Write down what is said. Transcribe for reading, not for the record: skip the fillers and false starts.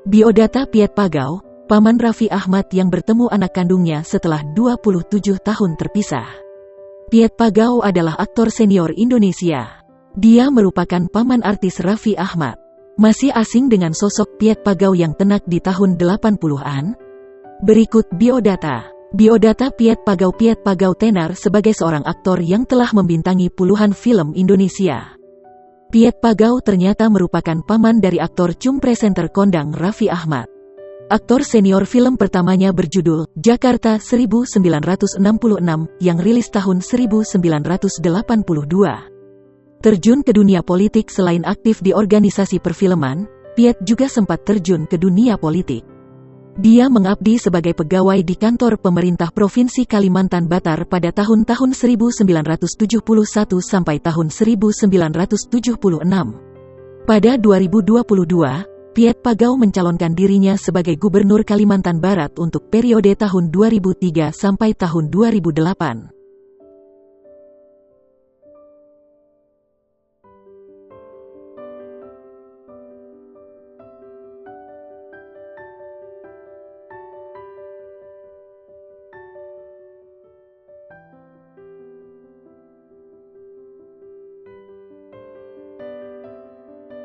Biodata Piet Pagau, paman Raffi Ahmad yang bertemu anak kandungnya setelah 27 tahun terpisah. Piet Pagau adalah aktor senior Indonesia. Dia merupakan paman artis Raffi Ahmad. Masih asing dengan sosok Piet Pagau yang tenak di tahun 80-an? Berikut biodata. Biodata Piet Pagau. Piet Pagau tenar sebagai seorang aktor yang telah membintangi puluhan film Indonesia. Piet Pagau ternyata merupakan paman dari aktor cum presenter kondang Raffi Ahmad. Aktor senior film pertamanya berjudul Jakarta 1966 yang rilis tahun 1982. Terjun ke dunia politik. Selain aktif di organisasi perfilman, Piet juga sempat terjun ke dunia politik. Dia mengabdi sebagai pegawai di kantor pemerintah Provinsi Kalimantan Batar pada tahun-tahun 1971 sampai tahun 1976. Pada 2022, Piet Pagau mencalonkan dirinya sebagai Gubernur Kalimantan Barat untuk periode tahun 2003 sampai tahun 2008.